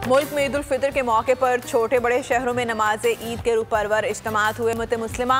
मुल्क में ईद उल फितर के मौके पर छोटे बड़े शहरों में नमाज ईद के रूपरवर इज्तिमात हुए। उम्मत मुस्लिमा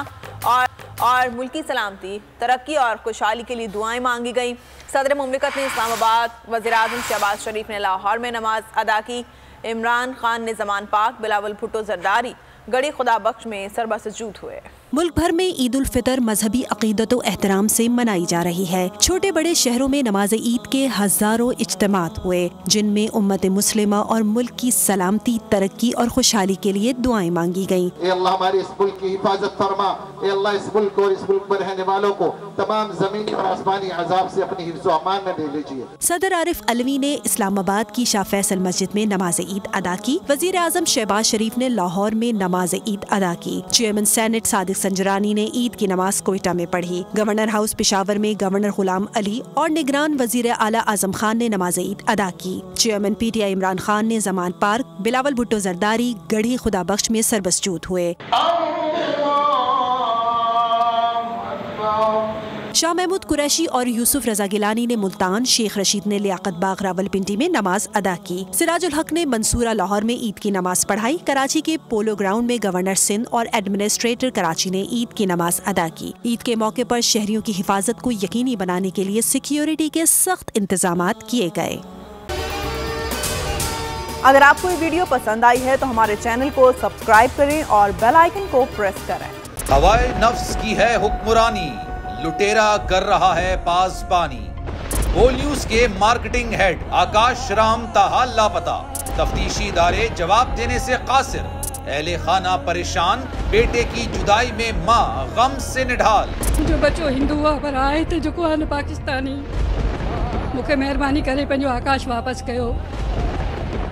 और मुल्की सलामती, तरक्की और खुशहाली के लिए दुआएं मांगी गई। सदर मुमलिकत ने इस्लामाबाद, वज़ीर-ए-आज़म शहबाज शरीफ ने लाहौर में नमाज अदा की। इमरान खान ने ज़मान पाक, बिलावल भुट्टो जरदारी गड़ी खुदा बख्श में सरबसजूद हुए। मुल्क भर में ईद उल फितर मजहबी अकीदत व एहतराम से मनाई जा रही है। छोटे बड़े शहरों में नमाज ईद के हजारों इज्तिमात हुए, जिनमें उम्मत मुस्लिमा और मुल्क की सलामती, तरक्की और खुशहाली के लिए दुआएं मांगी गयी। अल्लाह हमारे इस मुल्क की हिफाजत फरमा। अल्लाह इस मुल्क और इस मुल्क में रहने वालों को तमाम जमीनी और आसमानी अजाब से अपनी हिफ्ज़ व अमान में ले लीजिए। सदर आरिफ अलवी ने इस्लामाबाद की शाह फैसल मस्जिद में नमाज ईद अदा की। वज़ीर-ए-आज़म शहबाज शरीफ ने लाहौर में नमाज ईद अदा की। चेयरमैन सेनेट सादिक संजरानी ने ईद की नमाज कोयटा में पढ़ी। गवर्नर हाउस पेशावर में गवर्नर गुलाम अली और निगरान वजीर आला आजम खान ने नमाज ईद अदा की। चेयरमैन PTI इमरान खान ने ज़मान पार्क, बिलावल भुट्टो जरदारी गढ़ी खुदा बख्श में सरबसजूद हुए। शाह महमूद कुरैशी और यूसुफ रजा गिलानी ने मुल्तान, शेख रशीद ने लियाकत बाग रावलपिंडी में नमाज अदा की। सिराजुल हक ने मंसूरा लाहौर में ईद की नमाज पढ़ाई। कराची के पोलो ग्राउंड में गवर्नर सिंध और एडमिनिस्ट्रेटर कराची ने ईद की नमाज अदा की। ईद के मौके पर शहरियों की हिफाजत को यकीनी बनाने के लिए सिक्योरिटी के सख्त इंतजामात किए गए। अगर आपको ये वीडियो पसंद आई है तो हमारे चैनल को सब्सक्राइब करें और बेल आइकन को प्रेस करें। हवाए नफ्स की है हुक्मरानी, लुटेरा कर रहा है पासबानी। बोल न्यूज के मार्केटिंग हेड आकाश राम ताहा लापता, तफ्तीशी इदारे जवाब देने से कासिर। अहले खाना परेशान, बेटे की जुदाई में माँ गम से निढाल। जो बच्चो हिंदू पर आए थे जो को पाकिस्तानी, मुझे मेहरबानी करे पंहिंजो आकाश वापस कयो।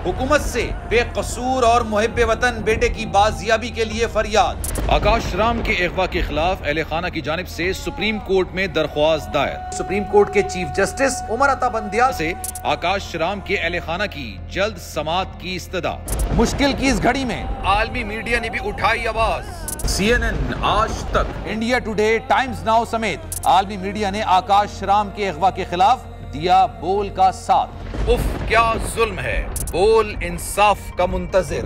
हुकूमत से बेकसूर और मुहिब्बे वतन बेटे की बाजियाबी के लिए फरियाद। आकाश राम के अगवा के खिलाफ अहले खाना की जानिब से सुप्रीम कोर्ट में दरख्वास्त दायर। सुप्रीम कोर्ट के चीफ जस्टिस उमर अता बंदियाल से आकाश राम के अहले खाना की जल्द समाअत की इस्तदा। मुश्किल की इस घड़ी में आलमी मीडिया ने भी उठाई आवाज। CNN, आज तक, इंडिया टुडे, टाइम्स नाउ समेत आलमी मीडिया ने आकाश राम के अगवा के खिलाफ दिया बोल का साथ। उफ क्या जुल्म है, बोल इंसाफ का मुंतजिर।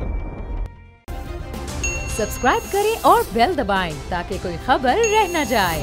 सब्सक्राइब करें और बेल दबाएं ताकि कोई खबर रह न जाए।